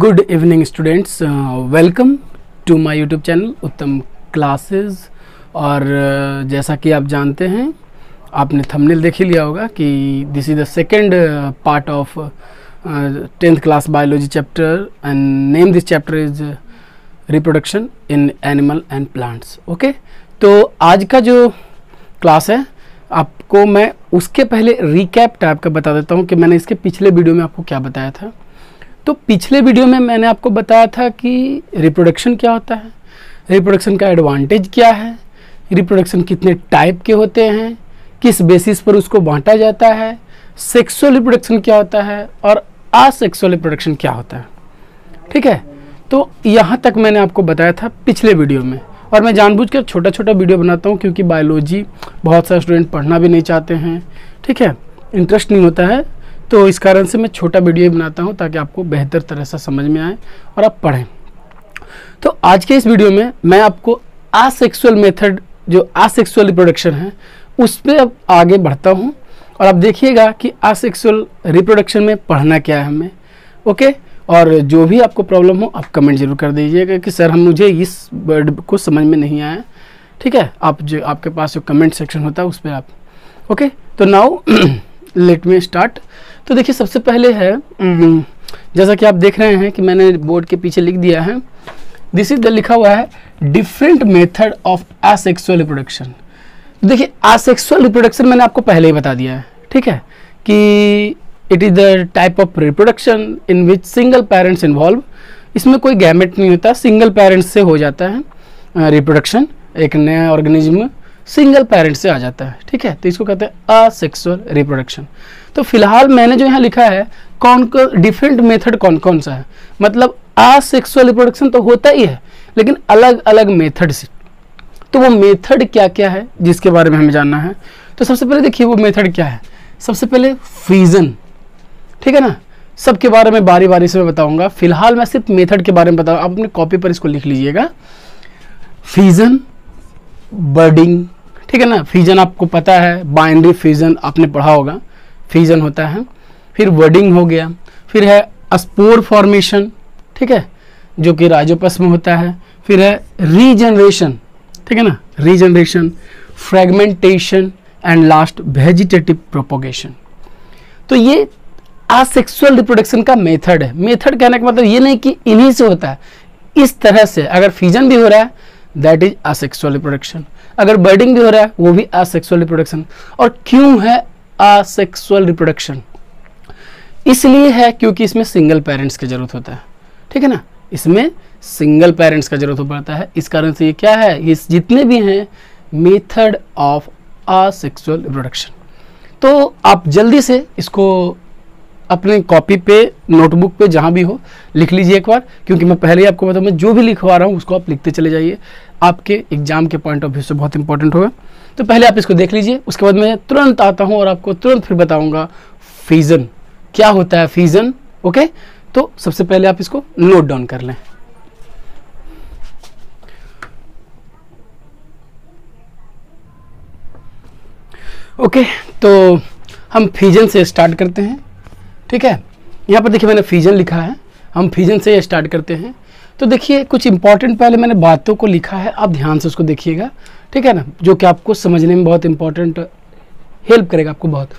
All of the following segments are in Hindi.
Good evening students, welcome to my YouTube channel Uttam classes. और जैसा कि आप जानते हैं, आपने थंबनेल देख ही लिया होगा कि this is the second part of 10th class biology chapter and name this chapter is reproduction in animal and plants. Okay, तो आज का जो क्लास है आपको मैं उसके पहले रिकैप टाइप का बता देता हूँ कि मैंने इसके पिछले वीडियो में आपको क्या बताया था। तो पिछले वीडियो में मैंने आपको बताया था कि रिप्रोडक्शन क्या होता है, रिप्रोडक्शन का एडवांटेज क्या है, रिप्रोडक्शन कितने टाइप के होते हैं, किस बेसिस पर उसको बांटा जाता है, सेक्सुअल रिप्रोडक्शन क्या होता है और असेक्सुअल रिप्रोडक्शन क्या होता है। ठीक है, तो यहाँ तक मैंने आपको बताया था पिछले वीडियो में। और मैं जानबूझकर छोटा छोटा वीडियो बनाता हूँ क्योंकि बायोलॉजी बहुत सारे स्टूडेंट पढ़ना भी नहीं चाहते हैं। ठीक है, इंटरेस्ट नहीं होता है, तो इस कारण से मैं छोटा वीडियो ही बनाता हूँ ताकि आपको बेहतर तरह से समझ में आए और आप पढ़ें। तो आज के इस वीडियो में मैं आपको असेक्सुअल मेथड, जो असेक्सुअल रिप्रोडक्शन है, उस पर अब आगे बढ़ता हूँ और आप देखिएगा कि असेक्सुअल रिप्रोडक्शन में पढ़ना क्या है हमें। ओके, और जो भी आपको प्रॉब्लम हो आप कमेंट जरूर कर दीजिएगा कि सर मुझे इस वर्ड को समझ में नहीं आया। ठीक है, आप जो आपके पास जो कमेंट सेक्शन होता है उस पर आप। ओके, तो नाउ लेट मी स्टार्ट। तो देखिए, सबसे पहले है जैसा कि आप देख रहे हैं कि मैंने बोर्ड के पीछे लिख दिया है, दिस इज द, लिखा हुआ है different method of asexual reproduction. देखिए, असेक्सुअल रिप्रोडक्शन मैंने आपको पहले ही बता दिया है। ठीक है, कि it is the type of reproduction in which single parents involve. इसमें कोई गैमेट नहीं होता, सिंगल पेरेंट्स से हो जाता है रिप्रोडक्शन। एक नया ऑर्गेनिज्म सिंगल पेरेंट से आ जाता है। ठीक है, तो इसको कहते हैं असेक्सुअल रिप्रोडक्शन। तो फिलहाल मैंने जो यहाँ लिखा है कौन कौन डिफरेंट मेथड कौन कौन सा है, मतलब असेक्सुअल रिप्रोडक्शन तो होता ही है लेकिन अलग अलग मेथड से। तो वो मेथड क्या क्या है जिसके बारे में हमें जानना है। तो सबसे पहले देखिए वो मेथड क्या है। सबसे पहले फ्रीजन। ठीक है ना, सबके बारे में बारी बारी से मैं बताऊंगा, फिलहाल मैं सिर्फ मेथड के बारे में बताऊंगा। आप अपने कॉपी पर इसको लिख लीजिएगा। फ्रीजन, बर्डिंग। ठीक है ना, फ्रीजन आपको पता है, बाइनरी फ्रीजन आपने पढ़ा होगा, फ्रीजन होता है। फिर वर्डिंग हो गया, फिर है स्पोर फॉर्मेशन। ठीक है, जो कि राइजोपस में होता है। फिर है रीजनरेशन। ठीक है ना, regeneration, fragmentation and last vegetative propagation. तो ये असेक्सुअल रिप्रोडक्शन का मेथड है। मेथड कहने का मतलब ये नहीं कि इन्हीं से होता है, इस तरह से। अगर फ्यूजन भी हो रहा है दैट इज असेक्सुअल रिप्रोडक्शन, अगर बर्डिंग भी हो रहा है वो भी असेक्सुअल रिप्रोडक्शन। और क्यों है असेक्सुअल रिप्रोडक्शन? इसलिए है क्योंकि इसमें सिंगल पेरेंट्स की जरूरत होता है। ठीक है ना, इसमें सिंगल पेरेंट्स का जरूरत पड़ता है। इस कारण से ये क्या है, ये जितने भी हैं मेथड ऑफ असेक्सुअल रिप्रोडक्शन। तो आप जल्दी से इसको अपने कॉपी पे, नोटबुक पे, जहाँ भी हो लिख लीजिए एक बार, क्योंकि मैं पहले ही आपको बताऊँ, मैं जो भी लिखवा रहा हूँ उसको आप लिखते चले जाइए, आपके एग्जाम के पॉइंट ऑफ व्यू से बहुत इंपॉर्टेंट होगा। तो पहले आप इसको देख लीजिए, उसके बाद मैं तुरंत आता हूँ और आपको तुरंत फिर बताऊँगा फ्यूजन क्या होता है, फ्यूजन। ओके, तो सबसे पहले आप इसको नोट डाउन कर लें। ओके, तो हम फ्यूजन से स्टार्ट करते हैं। ठीक है, यहाँ पर देखिए मैंने फ्यूजन लिखा है, हम फ्यूजन से स्टार्ट करते हैं। तो देखिए कुछ इंपॉर्टेंट पहले मैंने बातों को लिखा है, आप ध्यान से उसको देखिएगा। ठीक है ना, जो कि आपको समझने में बहुत इंपॉर्टेंट हेल्प करेगा आपको बहुत।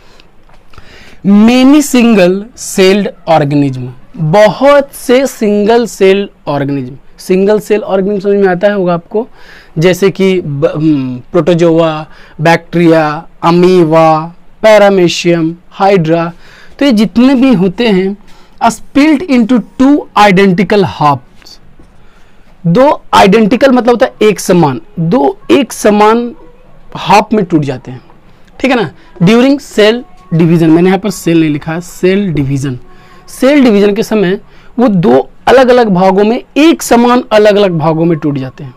मेनी सिंगल सेल्ड ऑर्गेनिज्म, बहुत से single cell organism. Single cell organism समझ में आता है होगा आपको, जैसे कि protozoa, bacteria, amoeba, paramecium, hydra. तो ये जितने भी होते हैं split into two identical halves. दो आइडेंटिकल मतलब होता है एक समान, दो एक समान हाफ में टूट जाते हैं। ठीक है ना, ड्यूरिंग सेल डिवीजन। मैंने यहाँ पर सेल नहीं लिखा है, सेल डिवीजन। सेल डिवीजन के समय वो दो अलग अलग भागों में, एक समान अलग अलग भागों में टूट जाते हैं,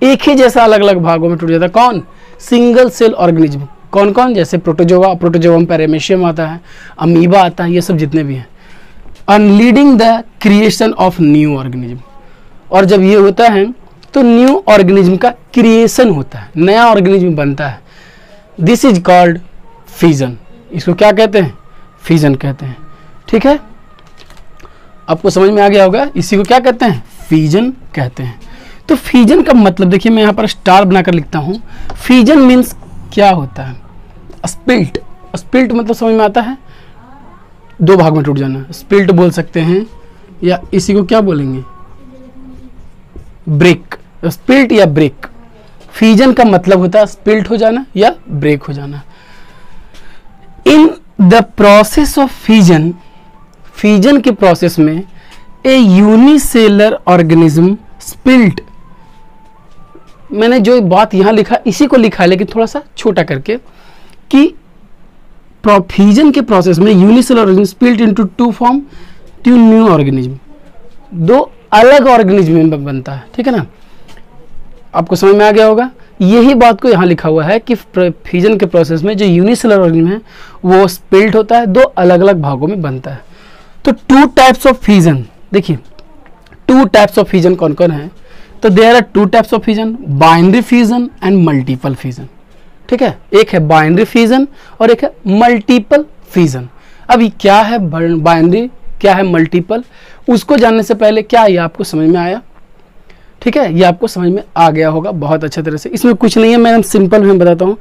एक ही जैसा अलग अलग भागों में टूट जाता है। कौन? Single cell organism. कौन कौन? जैसे प्रोटोजोआ, प्रोटोजोवम पैरामीशियम आता है, अमीबा आता है, ये सब जितने भी हैं। And leading the creation of new organism. और जब ये होता है तो न्यू ऑर्गेनिज्म का क्रिएशन होता है, नया ऑर्गेनिज्म बनता है। This is called fusion. इसको क्या कहते हैं? फ्यूजन कहते हैं। ठीक है, आपको समझ में आ गया होगा, इसी को क्या कहते हैं, फिजन कहते हैं। तो फिजन का मतलब देखिए, मैं यहाँ पर स्टार बनाकर लिखता हूँ। फिजन मीन्स क्या होता है, स्पिल्ट। स्पिल्ट मतलब समझ में आता है, दो भाग में टूट जाना, स्पिल्ट बोल सकते हैं, या इसी को क्या बोलेंगे, ब्रेक। स्पिल्ट या ब्रेक, फिजन का मतलब होता है स्पिल्ट हो जाना या ब्रेक हो जाना। In the process of fission, fission के प्रोसेस में ए यूनिसेलर ऑर्गेनिज्म स्पिल्ट, मैंने जो बात यहां लिखा इसी को लिखा है लेकिन थोड़ा सा छोटा करके, कि फिजन के प्रोसेस में unicellular organism split into two form to new organism, दो अलग ऑर्गेनिज्म में बनता है, ठीक है ना। आपको समझ में आ गया होगा, यही बात को यहाँ लिखा हुआ है कि फिजन के प्रोसेस में जो यूनिसेलर ऑर्गेनिज्म है वो स्पिल्ट होता है, दो अलग अलग भागों में बनता है। तो टू टाइप्स ऑफ फिजन, देखिए टू टाइप्स ऑफ फिजन कौन कौन है, तो there are two types of fission, binary fission and multiple fission, ठीक है। एक है बाइनरी फिजन और एक है मल्टीपल फिजन। अभी क्या है बाइनरी, क्या है मल्टीपल, उसको जानने से पहले क्या ये आपको समझ में आया, ठीक है, ये आपको समझ में आ गया होगा बहुत अच्छे तरह से। इसमें कुछ नहीं है, मैं सिंपल में बताता हूँ।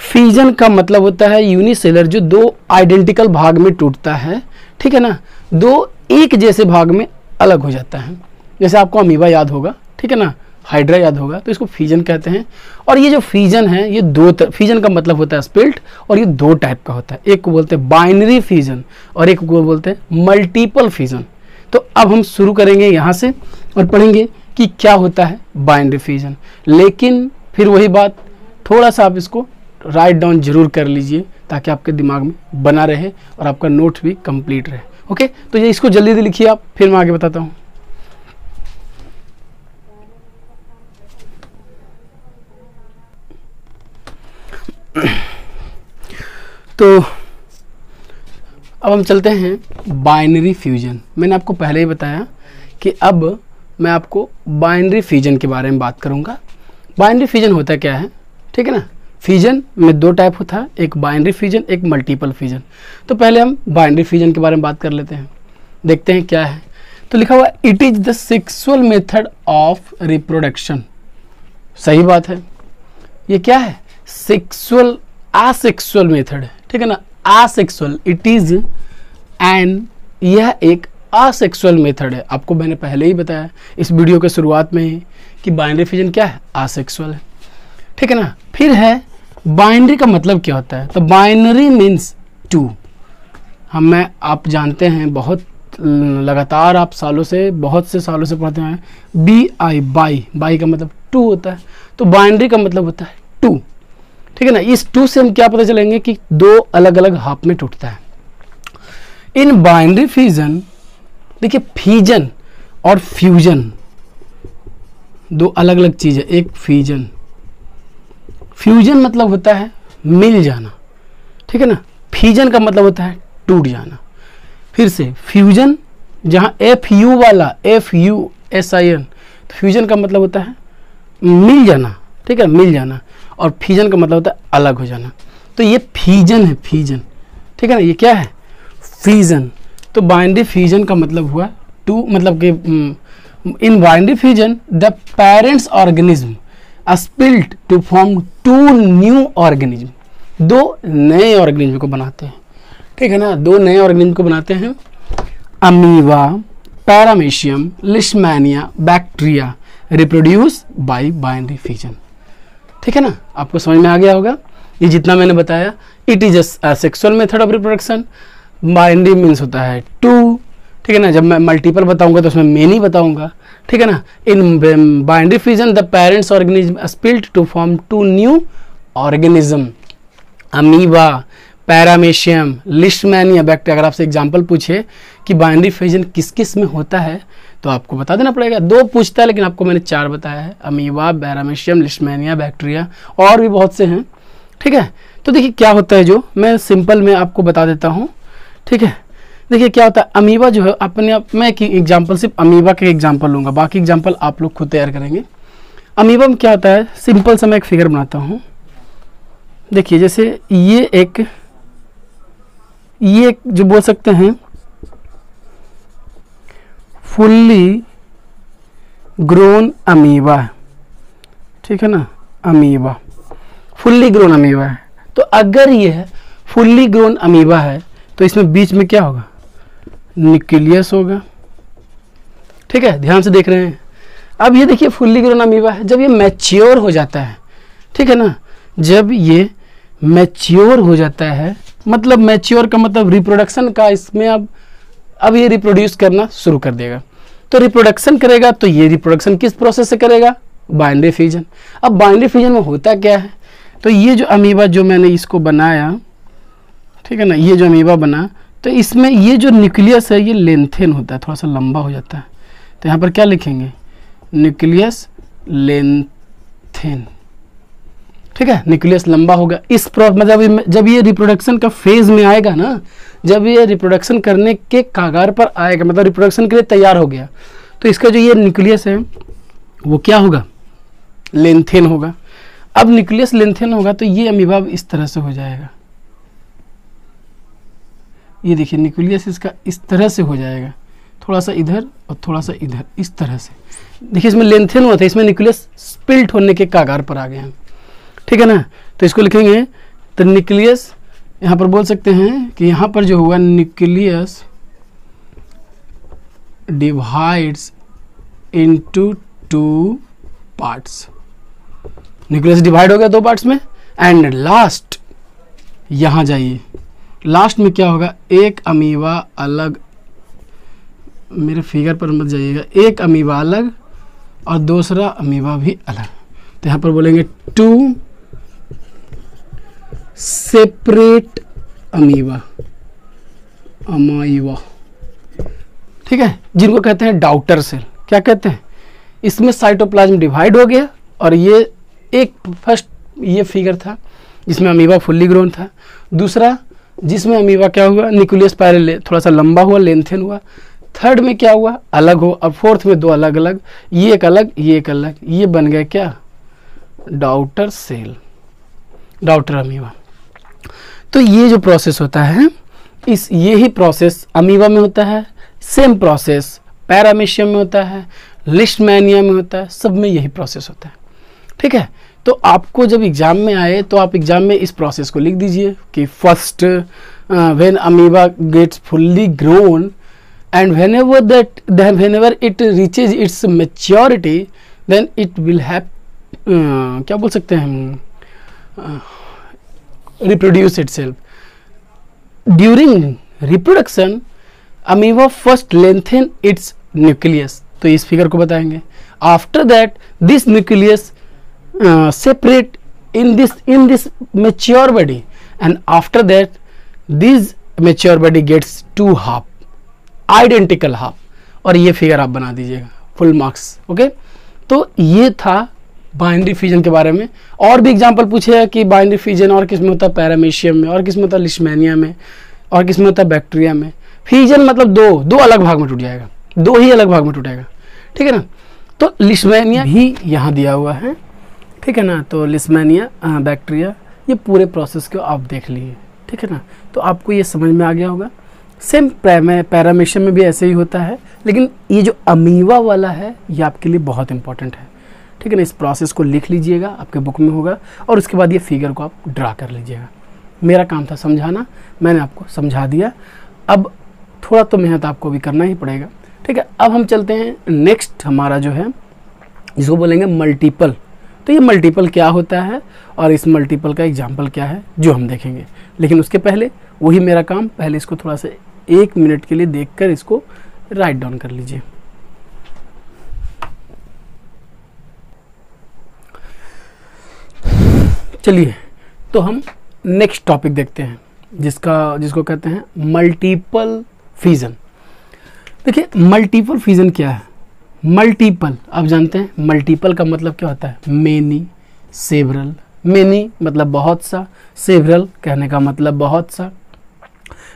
फिजन का मतलब होता है यूनिसेलर, जो दो आइडेंटिकल भाग में टूटता है, ठीक है ना, दो एक जैसे भाग में अलग हो जाता है। जैसे आपको अमीबा याद होगा, ठीक है ना, हाइड्रा याद होगा, तो इसको फिजन कहते हैं। और ये जो फिजन है ये दो फिजन का मतलब होता है स्पिल्ट, और ये दो टाइप का होता है, एक को बोलते हैं बाइनरी फिजन और एक को बोलते हैं मल्टीपल फिजन। तो अब हम शुरू करेंगे यहाँ से और पढ़ेंगे कि क्या होता है बाइनरी फिजन। लेकिन फिर वही बात, थोड़ा सा आप इसको राइट डाउन जरूर कर लीजिए ताकि आपके दिमाग में बना रहे और आपका नोट भी कंप्लीट रहे। ओके, तो ये इसको जल्दी जल्दी लिखिए आप, फिर मैं आगे बताता हूँ। तो अब हम चलते हैं बाइनरी फ्यूजन। मैंने आपको पहले ही बताया कि अब मैं आपको बाइनरी फ्यूजन के बारे में बात करूंगा। बाइनरी फ्यूजन होता क्या है, ठीक है ना। फ्यूजन में दो टाइप होता है, एक बाइनरी फ्यूजन, एक मल्टीपल फ्यूजन। तो पहले हम बाइनरी फ्यूजन के बारे में बात कर लेते हैं, देखते हैं क्या है। तो लिखा हुआ it is the sexual method of reproduction. सही बात है, ये क्या है, सेक्सुअल आसेक्सुअल मेथड है, ठीक है ना, आसेक्सुअल इट इज एंड यह एक आसेक्सुअल मेथड है। आपको मैंने पहले ही बताया इस वीडियो के शुरुआत में ही कि बाइनरी फ्यूजन क्या है, आसेक्सुअल है, ठीक है ना। फिर है बाइनरी का मतलब क्या होता है, तो बाइनरी मीन्स टू। मैं आप जानते हैं बहुत लगातार आप सालों से, बहुत से सालों से पढ़ते हैं, बी आई बाई का मतलब टू होता है, तो बाइनरी का मतलब होता है टू, ठीक है ना। इस टू से हम क्या पता चलेंगे कि दो अलग अलग हाफ में टूटता है। इन बाइनरी फ्यूजन, देखिए फ्यूजन और फ्यूजन दो अलग अलग चीज है। एक फ्यूजन, फ्यूजन मतलब होता है मिल जाना, ठीक है ना। फ्यूजन का मतलब होता है टूट जाना। फिर से फ्यूजन, जहां एफ यू वाला FUSIN, तो फ्यूजन का मतलब होता है मिल जाना, ठीक है, मिल जाना। और फ्यूजन का मतलब होता है अलग हो जाना। तो ये फ्यूजन है, फ्यूजन, ठीक है ना, ये क्या है, फ्यूजन। तो बाइनरी फ्यूजन का मतलब हुआ टू, मतलब कि in binary fusion the parents organism spilt to form to new organism, दो नए ऑर्गेनिज्म को बनाते हैं, ठीक है ना, दो नए ऑर्गेनिज्म को बनाते हैं। Amoeba, paramecium, leishmania, bacteria reproduce by binary fusion, ठीक है ना। आपको समझ में आ गया होगा ये जितना मैंने बताया। It is a sexual method of reproduction, binary means होता है टू, ठीक है ना। जब मैं मल्टीपल बताऊंगा तो उसमें मेनी बताऊंगा, ठीक है ना। In binary fusion the parents organism spilt to form to new organism, amoeba, paramecium, leishmania, bacteria. अगर आपसे एग्जांपल पूछे कि बाइनरी फ्यूजन किस किस में होता है तो आपको बता देना पड़ेगा। दो पूछता है लेकिन आपको मैंने चार बताया है, अमीबा, पैरामीशियम, लिशमैनिया, बैक्टीरिया, और भी बहुत से हैं, ठीक है। तो देखिए क्या होता है, जो मैं सिंपल में आपको बता देता हूँ, ठीक है। देखिए क्या होता है, अमीबा जो है अपने आप, मैं एक एग्जाम्पल सिर्फ अमीबा के एग्जाम्पल लूँगा, बाकी एग्जाम्पल आप लोग खुद तैयार करेंगे। अमीबा में क्या होता है, सिंपल सा मैं एक फिगर बनाता हूँ। देखिए जैसे ये एक जो बोल सकते हैं फुल्ली ग्रोन अमीबा है, ठीक है ना, अमीबा फुल्ली ग्रोन अमीबा है। तो अगर यह फुल्ली ग्रोन अमीबा है तो इसमें बीच में क्या होगा, न्यूक्लियस होगा, ठीक है, ध्यान से देख रहे हैं। अब ये देखिए फुल्ली ग्रोन अमीबा है, जब ये मैच्योर हो जाता है, ठीक है ना, जब ये मैच्योर हो जाता है, मतलब मैच्योर का मतलब रिप्रोडक्शन का, इसमें अब ये रिप्रोड्यूस करना शुरू कर देगा। तो रिप्रोडक्शन करेगा तो ये रिप्रोडक्शन किस प्रोसेस से करेगा, बाइनरी फ्यूजन। अब बाइनरी फ्यूजन में होता क्या है, तो ये जो अमीबा जो मैंने इसको बनाया, ठीक है ना, ये जो अमीबा बना, तो इसमें ये जो न्यूक्लियस है ये लेंथेन होता है, थोड़ा सा लंबा हो जाता है। तो यहाँ पर क्या लिखेंगे, न्यूक्लियस लेंथेन, ठीक है, न्यूक्लियस लंबा होगा। इस मतलब जब ये रिप्रोडक्शन का फेज में आएगा ना, जब ये रिप्रोडक्शन करने के कागार पर आएगा, मतलब रिप्रोडक्शन के लिए तैयार हो गया, तो इसका जो ये न्यूक्लियस है वो क्या होगा, लेंथेन होगा। अब न्यूक्लियस लेंथेन होगा तो ये अमीबा इस तरह से हो जाएगा, ये देखिए न्यूक्लियस इसका इस तरह से हो जाएगा, थोड़ा सा इधर और थोड़ा सा इधर, इस तरह से। देखिए इसमें लेंथेन हुआ था, इसमें न्यूक्लियस स्पिल्ट होने के कागार पर आ गए हैं, ठीक है ना। तो इसको लिखेंगे, तो न्यूक्लियस यहाँ पर बोल सकते हैं कि यहाँ पर जो हुआ, nucleus divides into 2 parts, nucleus divide हो गया 2 पार्ट्स में। एंड लास्ट, यहाँ जाइए, लास्ट में क्या होगा, एक अमीबा अलग, मेरे फिगर पर मत जाइएगा, एक अमीबा अलग और दूसरा अमीबा भी अलग। तो यहाँ पर बोलेंगे 2 सेपरेट अमीबा, ठीक है, जिनको कहते हैं डाउटर सेल। क्या कहते हैं, इसमें साइटोप्लाज्म डिवाइड हो गया और ये एक फर्स्ट ये फिगर था जिसमें अमीबा फुल्ली ग्रोन था, दूसरा जिसमें अमीबा क्या हुआ, न्यूक्लियस पहले थोड़ा सा लंबा हुआ, लेंथेन हुआ, थर्ड में क्या हुआ, अलग हो, और फोर्थ में 2 अलग अलग, ये एक अलग, ये एक अलग, ये बन गया क्या, डाउटर सेल, डाउटर अमीबा। तो ये जो प्रोसेस होता है, ये ही प्रोसेस अमीबा में होता है, सेम प्रोसेस पैरामीशियम में होता है, लिस्टमैनिया में होता है, सब में यही प्रोसेस होता है, ठीक है। तो आपको जब एग्जाम में आए तो आप एग्जाम में इस प्रोसेस को लिख दीजिए कि first when amoeba gets fully grown and whenever it reaches its maturity then it will have क्या बोल सकते हैं हम, reproduce itself during reproduction amoeba first lengthen its nucleus। तो इस फिगर को बताएंगे, after that this nucleus separate in this mature body and after that this mature body gets 2 half, identical half. और ये फिगर आप बना दीजिएगा, फुल मार्क्स, ओके। तो ये था बाइनरी फ्यूजन के बारे में। और भी एग्जांपल पूछे कि बाइनरी फ्यूजन और किस में होता है, पैरामीशियम में, और किस में होता है, लिस्टमैनिया में, और किस में होता है, बैक्टीरिया में। फ्यूजन मतलब दो अलग भाग में टूट जाएगा, 2 ही अलग भाग में टूटेगा, ठीक है ना। तो लिस्टमैनिया भी यहाँ दिया हुआ है, ठीक है ना। तो लिस्टमैनिया, बैक्टीरिया, ये पूरे प्रोसेस को आप देख लीजिए, ठीक है ना। तो आपको ये समझ में आ गया होगा। सेम पैरामीशियम में भी ऐसे ही होता है, लेकिन ये जो अमीबा वाला है ये आपके लिए बहुत इंपॉर्टेंट है, ठीक है ना। इस प्रोसेस को लिख लीजिएगा, आपके बुक में होगा, और उसके बाद ये फिगर को आप ड्रा कर लीजिएगा। मेरा काम था समझाना, मैंने आपको समझा दिया। अब थोड़ा तो मेहनत आपको भी करना ही पड़ेगा, ठीक है। अब हम चलते हैं नेक्स्ट, हमारा जो है जिसको बोलेंगे मल्टीपल। तो ये मल्टीपल क्या होता है और इस मल्टीपल का एग्जाम्पल क्या है जो हम देखेंगे, लेकिन उसके पहले वही मेरा काम, पहले इसको थोड़ा सा 1 मिनट के लिए देखकर इसको राइट डाउन कर लीजिए। चलिए तो हम नेक्स्ट टॉपिक देखते हैं जिसको कहते हैं मल्टीपल फ्यूजन। देखिए मल्टीपल फ्यूजन क्या है। मल्टीपल आप जानते हैं, मल्टीपल का मतलब क्या होता है, मेनी, सेवरल। मेनी मतलब बहुत सा, सेवरल कहने का मतलब बहुत सा।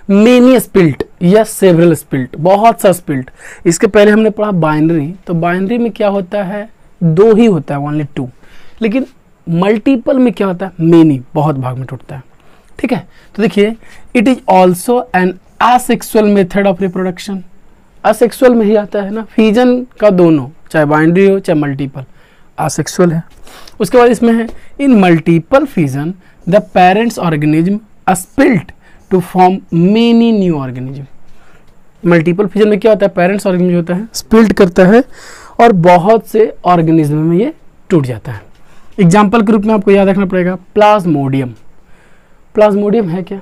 मेनी स्पिल्ट या सेवरल स्पिल्ट, बहुत सा स्पिल्ट। इसके पहले हमने पढ़ा बाइनरी, तो बाइनरी में क्या होता है, 2 ही होता है, ओनली 2। लेकिन मल्टीपल में क्या होता है, मेनी, बहुत भाग में टूटता है, ठीक है। तो देखिए, it is also an asexual method of reproduction. Asexual में ही आता है ना, फिजन का दोनों, चाहे बाइनरी हो चाहे मल्टीपल, असेक्सुअल है। उसके बाद इसमें है in multiple fission the parents organism split to form many new organism. Multiple fission में क्या होता है, पेरेंट्स ऑर्गेनिज्म होता है स्प्लिट करता है और बहुत से ऑर्गेनिज्म में ये टूट जाता है। एग्जाम्पल के रूप में आपको याद रखना पड़ेगा प्लाज्मोडियम। प्लाज्मोडियम है क्या,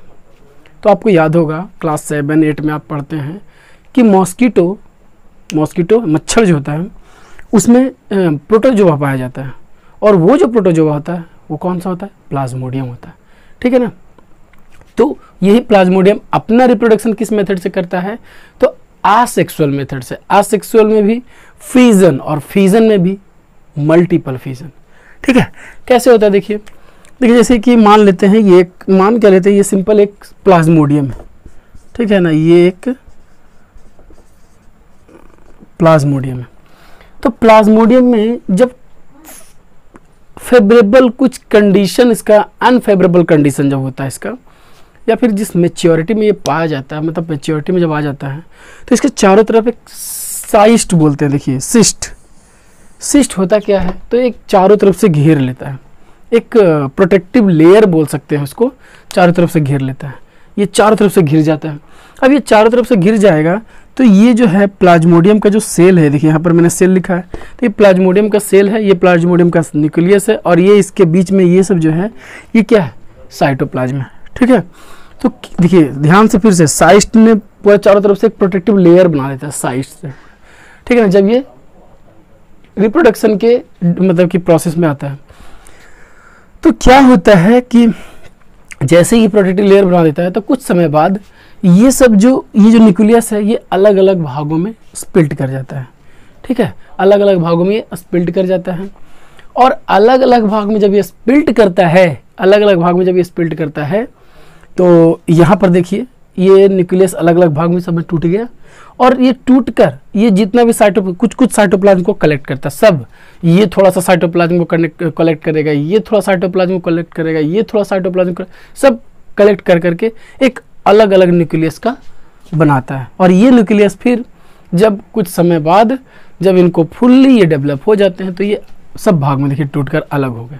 तो आपको याद होगा क्लास 7-8 में आप पढ़ते हैं कि मॉस्किटो मच्छर जो होता है उसमें प्रोटोजोआ पाया जाता है, और वो जो प्रोटोजोआ होता है वो कौन सा होता है, प्लाज्मोडियम होता है। ठीक है ना, तो यही प्लाज्मोडियम अपना रिप्रोडक्शन किस मेथड से करता है, तो आसेक्सुअल मेथड से। आसेक्सुअल में भी फिजन और फिजन में भी मल्टीपल फिजन। ठीक है, कैसे होता है देखिए जैसे कि मान लेते हैं ये एक, मान क्या लेते हैं, ये सिंपल एक प्लाज्मोडियम है। ठीक है ना, ये एक प्लाज्मोडियम है। तो प्लाज्मोडियम में जब फेवरेबल कुछ कंडीशन, इसका अनफेवरेबल कंडीशन जब होता है इसका, या फिर जिस मेच्योरिटी में ये पाया जाता है, मतलब मेच्योरिटी में जब आ जाता है, तो इसके चारों तरफ एक साइस्ट बोलते हैं, देखिए सिस्ट होता क्या है, तो एक चारों तरफ से घेर लेता है, एक प्रोटेक्टिव लेयर बोल सकते हैं उसको, चारों तरफ से घेर लेता है। ये चारों तरफ से घिर जाता है। अब ये चारों तरफ से घिर जाएगा तो ये जो है प्लाज्मोडियम का जो सेल है, देखिए यहाँ पर मैंने सेल लिखा है, तो ये प्लाज्मोडियम का सेल है, ये प्लाज्मोडियम का न्यूक्लियस है, और ये इसके बीच में ये सब जो है ये क्या है, साइटोप्लाज्म है। ठीक है, तो देखिए ध्यान से फिर से, साइस्ट ने पूरा चारों तरफ से एक प्रोटेक्टिव लेयर बना देता है साइस्ट से। ठीक है ना, जब ये रिप्रोडक्शन के मतलब कि प्रोसेस में आता है तो क्या होता है कि जैसे ही प्रोटेक्टिव लेयर बना देता है तो कुछ समय बाद ये सब ये जो न्यूक्लियस है ये अलग अलग भागों में स्प्लिट कर जाता है। ठीक है, अलग अलग भागों में ये स्प्लिट कर जाता है, और अलग अलग भाग में जब ये स्प्लिट करता है, अलग अलग भाग में जब ये स्प्लिट करता है तो यहाँ पर देखिए ये न्यूक्लियस अलग अलग भाग में सब में टूट गया, और ये टूट कर ये जितना भी कुछ साइटोप्लाज्म को कलेक्ट करता है, सब ये थोड़ा सा साइटोप्लाज्म को कलेक्ट करेगा, ये थोड़ा साइटोप्लाज्म को कलेक्ट करेगा, ये थोड़ा साइटोप्लाज्म को सब कलेक्ट कर करके एक अलग अलग न्यूक्लियस का बनाता है। और ये न्यूक्लियस फिर जब कुछ समय बाद जब इनको फुल्ली ये डेवलप हो जाते हैं तो ये सब भाग में देखिए टूटकर अलग हो गए,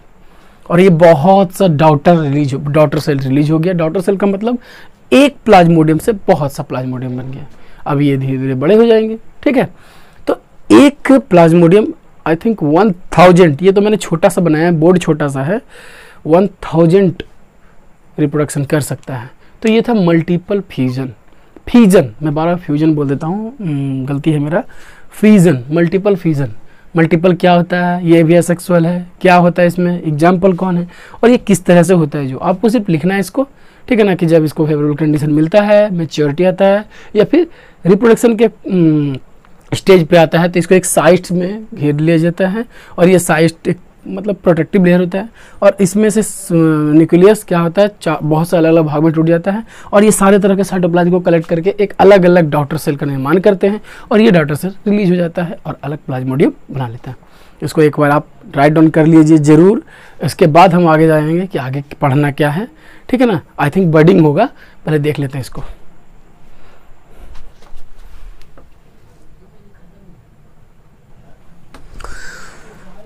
और ये बहुत सा डॉटर सेल रिलीज हो गया। डॉटर सेल का मतलब एक प्लाज्मोडियम से बहुत सा प्लाज्मोडियम बन गया। अब ये धीरे धीरे बड़े हो जाएंगे। ठीक है, तो एक प्लाज्मोडियम आई थिंक 1000, ये तो मैंने छोटा सा बनाया है, बोर्ड छोटा सा है, 1000 रिप्रोडक्शन कर सकता है। तो ये था मल्टीपल फिजन, मैं बार बार फ्यूजन बोल देता हूँ, गलती है मेरा, फिजन, मल्टीपल फिजन। मल्टीपल क्या होता है, ये भी असेक्सुअल है, क्या होता है इसमें, एग्जाम्पल कौन है, और ये किस तरह से होता है, जो आपको सिर्फ लिखना है इसको। ठीक है ना, कि जब इसको फेवरेबल कंडीशन मिलता है, मैच्योरिटी आता है, या फिर रिप्रोडक्शन के स्टेज पे आता है, तो इसको एक साइस्ट में घेर लिया जाता है, और ये साइस्ट एक मतलब प्रोटेक्टिव लेयर होता है, और इसमें से न्यूक्लियस क्या होता है, बहुत से अलग अलग भाग में टूट जाता है, और ये सारे तरह के साइटोप्लाज्म को कलेक्ट करके एक अलग अलग डॉटर सेल का निर्माण करते हैं, और ये डॉटर सेल रिलीज हो जाता है और अलग प्लाज्मोडियम बना लेता है। इसको एक बार आप राइट डाउन कर लीजिए जरूर, इसके बाद हम आगे जाएंगे कि आगे पढ़ना क्या है। ठीक है ना, आई थिंक बडिंग होगा, पहले देख लेते हैं इसको।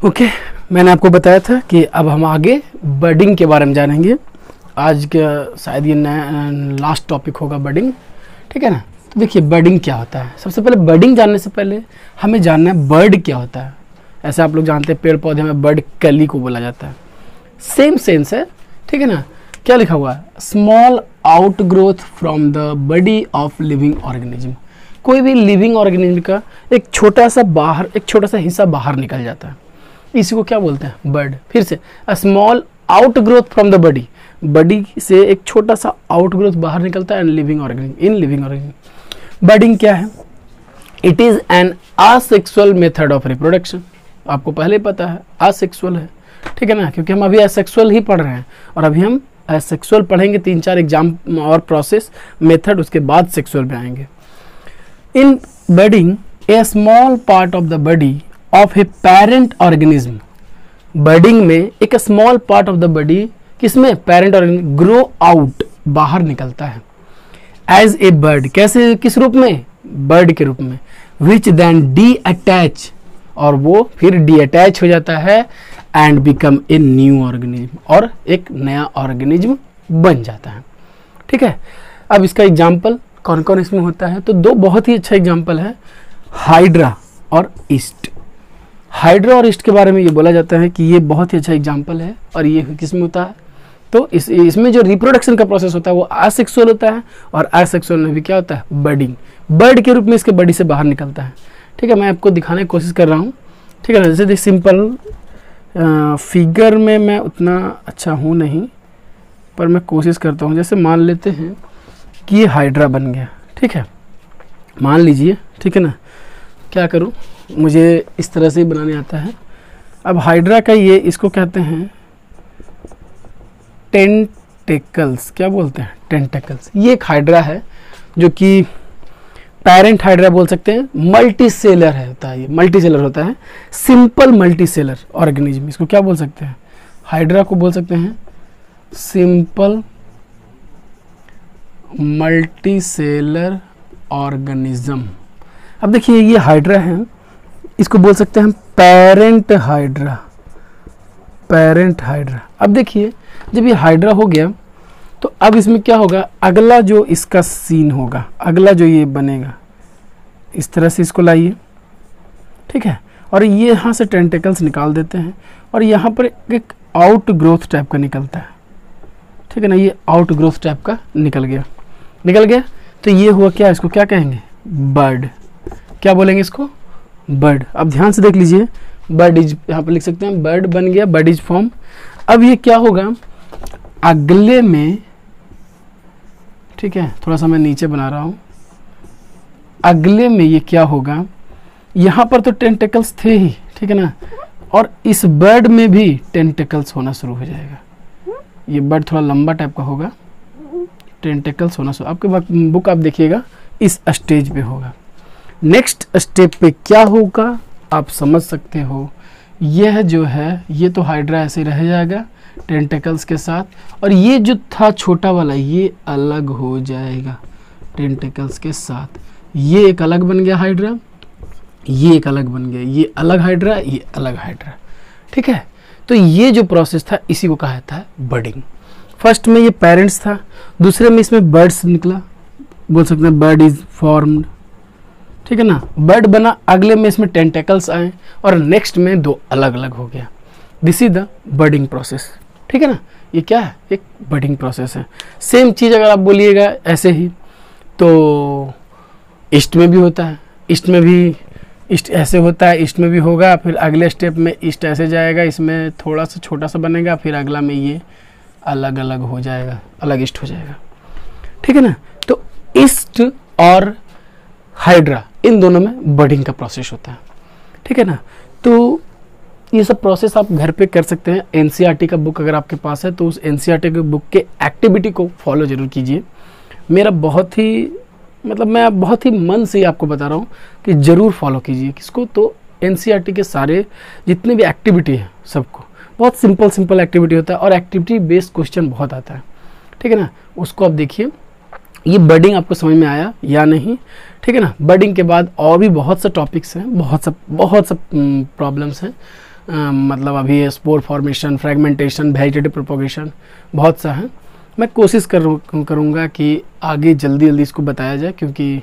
ओके, मैंने आपको बताया था कि अब हम आगे बडिंग के बारे में जानेंगे। आज का शायद ये लास्ट टॉपिक होगा बडिंग। ठीक है ना, तो देखिए बडिंग क्या होता है। सबसे पहले बडिंग जानने से पहले हमें जानना है बर्ड क्या होता है। ऐसे आप लोग जानते हैं पेड़ पौधे में बर्ड कली को बोला जाता है, सेम सेंस है। ठीक है ना, क्या लिखा हुआ है, small out growth from the body of living organism. कोई भी लिविंग ऑर्गेनिज्म का एक छोटा सा हिस्सा बाहर निकल जाता है, इसी को क्या बोलते हैं, बर्ड। फिर से small out growth from the body से एक छोटा सा आउट ग्रोथ बाहर निकलता है इन लिविंग ऑर्गेनिज्म। बर्डिंग क्या है, it is an asexual method of reproduction. आपको पहले पता है असेक्सुअल है। ठीक है ना, क्योंकि हम अभी असेक्सुअल ही पढ़ रहे हैं, और अभी हम असेक्सुअल पढ़ेंगे 3-4 एग्जाम और प्रोसेस मेथड, उसके बाद सेक्सुअल में आएंगे। In budding a small part of the body of a parent organism. Budding में एक small part of the body किसमें, पेरेंट ऑर्गेनिज्म, ग्रो आउट, बाहर निकलता है एज ए बर्ड। कैसे, किस रूप में, बर्ड के रूप में, विच देन डी अटैच, और वो फिर डी अटैच हो जाता है and become a new organism, और एक नया ऑर्गेनिज्म बन जाता है। ठीक है, अब इसका एग्जाम्पल कौन कौन इसमें होता है, तो दो बहुत ही अच्छा एग्जाम्पल है, हाइड्रा और ईस्ट। हाइड्रा और ईस्ट के बारे में ये बोला जाता है कि ये बहुत ही अच्छा एग्जाम्पल है, और ये किस में होता है, तो इसमें जो रिप्रोडक्शन का प्रोसेस होता है वो आसेक्सुअल होता है, और आसेक्सुअल में भी क्या होता है, बर्डिंग, बर्ड के रूप में इसके बॉडी से बाहर निकलता है। ठीक है, मैं आपको दिखाने की कोशिश कर रहा हूँ। ठीक है ना, जैसे सिंपल फिगर में मैं उतना अच्छा हूँ नहीं, पर मैं कोशिश करता हूँ। जैसे मान लेते हैं कि ये हाइड्रा बन गया। ठीक है, मान लीजिए। ठीक है ना, क्या करूँ, मुझे इस तरह से ही बनाने आता है। अब हाइड्रा का ये, इसको कहते हैं टेंटेकल्स, क्या बोलते हैं, टेंटेकल्स। ये एक हाइड्रा है जो कि पेरेंट हाइड्रा बोल सकते हैं, मल्टी सेलर है, होता है ये मल्टी सेलर होता है, सिंपल मल्टी सेलर ऑर्गेनिज्म। इसको क्या बोल सकते हैं, हाइड्रा को बोल सकते हैं सिंपल मल्टी सेलर ऑर्गेनिज्म। अब देखिए ये हाइड्रा है, इसको बोल सकते हैं पेरेंट हाइड्रा, पेरेंट हाइड्रा। अब देखिए जब ये हाइड्रा हो गया तो अब इसमें क्या होगा, अगला जो इसका सीन होगा, अगला जो ये बनेगा, इस तरह से इसको लाइए। ठीक है, और ये यहाँ से टेंटेकल्स निकाल देते हैं, और यहाँ पर एक आउट ग्रोथ टाइप का निकलता है। ठीक है ना, ये आउट ग्रोथ टाइप का निकल गया, तो ये हुआ क्या, इसको क्या कहेंगे, बर्ड। क्या बोलेंगे इसको, बर्ड। अब ध्यान से देख लीजिए, बर्ड इज, यहाँ पर लिख सकते हैं बर्ड बन गया, बर्ड इज फॉर्म। अब ये क्या होगा अगले में, ठीक है, थोड़ा सा मैं नीचे बना रहा हूँ, अगले में ये क्या होगा, यहाँ पर तो टेंटेकल्स थे ही, ठीक है ना, और इस बर्ड में भी टेंटेकल्स होना शुरू हो जाएगा। ये बर्ड थोड़ा लंबा टाइप का होगा, टेंटेकल्स होना शुरू, आपके बुक आप देखिएगा इस स्टेज पे होगा। नेक्स्ट स्टेप पे क्या होगा आप समझ सकते हो, यह जो है ये तो हाइड्रा ऐसे रह जाएगा टेंटेकल्स के साथ, और ये जो था छोटा वाला ये अलग हो जाएगा टेंटेकल्स के साथ। ये एक अलग बन गया हाइड्रा, ये एक अलग बन गया, ये अलग हाइड्रा, ये अलग हाइड्रा। ठीक है, तो ये जो प्रोसेस था इसी को कहा जाता है बर्डिंग। फर्स्ट में ये पेरेंट्स था, दूसरे में इसमें बर्ड्स निकला, बोल सकते हैं बर्ड इज फॉर्म्ड। ठीक है ना, बर्ड बना, अगले में इसमें टेंटेकल्स आए, और नेक्स्ट में दो अलग अलग हो गया। This is the budding process. ठीक है ना, ये क्या है, एक बर्डिंग प्रोसेस है। सेम चीज़ अगर आप बोलिएगा ऐसे ही तो ईस्ट में भी होता है, ईस्ट में भी ईस्ट ऐसे होता है, ईस्ट में भी होगा, फिर अगले स्टेप में ईस्ट ऐसे जाएगा, इसमें थोड़ा सा छोटा सा बनेगा, फिर अगला में ये अलग अलग हो जाएगा, अलग ईस्ट हो जाएगा। ठीक है ना, तो ईस्ट और हाइड्रा इन दोनों में बर्डिंग का प्रोसेस होता है। ठीक है ना, तो ये सब प्रोसेस आप घर पे कर सकते हैं। एनसीईआरटी का बुक अगर आपके पास है तो उस एनसीईआरटी के बुक के एक्टिविटी को फॉलो जरूर कीजिए। मेरा बहुत ही मैं बहुत ही मन से आपको बता रहा हूँ कि ज़रूर फॉलो कीजिए किसको, तो एनसीईआरटी के सारे जितने भी एक्टिविटी है सबको, बहुत सिंपल एक्टिविटी होता है, और एक्टिविटी बेस्ड क्वेश्चन बहुत आता है। ठीक है ना, उसको आप देखिए। ये बर्डिंग आपको समझ में आया या नहीं, ठीक है ना। बर्डिंग के बाद और भी बहुत से टॉपिक्स हैं, बहुत सब प्रॉब्लम्स हैं, मतलब अभी spore formation, fragmentation, vegetative propagation, बहुत सा है। मैं कोशिश करूँगा कि आगे जल्दी इसको बताया जाए, क्योंकि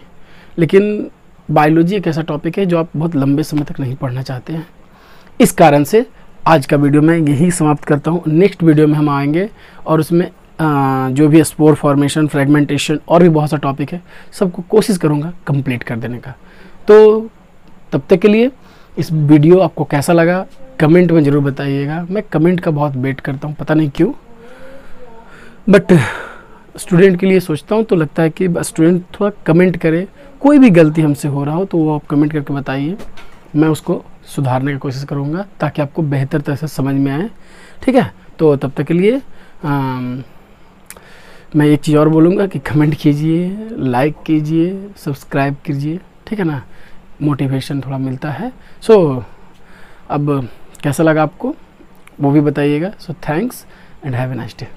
लेकिन बायोलॉजी एक ऐसा टॉपिक है जो आप बहुत लंबे समय तक नहीं पढ़ना चाहते हैं। इस कारण से आज का वीडियो मैं यही समाप्त करता हूँ। नेक्स्ट वीडियो में हम आएंगे और उसमें जो भी स्पोर फॉर्मेशन, फ्रेगमेंटेशन और भी बहुत सा टॉपिक है, सबको कोशिश करूँगा कंप्लीट कर देने का। तो तब तक के लिए इस वीडियो आपको कैसा लगा कमेंट में ज़रूर बताइएगा। मैं कमेंट का बहुत वेट करता हूँ, पता नहीं क्यों, बट स्टूडेंट के लिए सोचता हूँ तो लगता है कि स्टूडेंट थोड़ा कमेंट करे। कोई भी गलती हमसे हो रहा हो तो वो आप कमेंट करके बताइए, मैं उसको सुधारने की कोशिश करूँगा ताकि आपको बेहतर तरह से समझ में आए। ठीक है, तो तब तक के लिए मैं एक चीज़ और बोलूँगा कि कमेंट कीजिए, लाइक कीजिए, सब्सक्राइब कीजिए, ठीक है ना, मोटिवेशन थोड़ा मिलता है। सो अब कैसा लगा आपको वो भी बताइएगा। So thanks and have a nice day.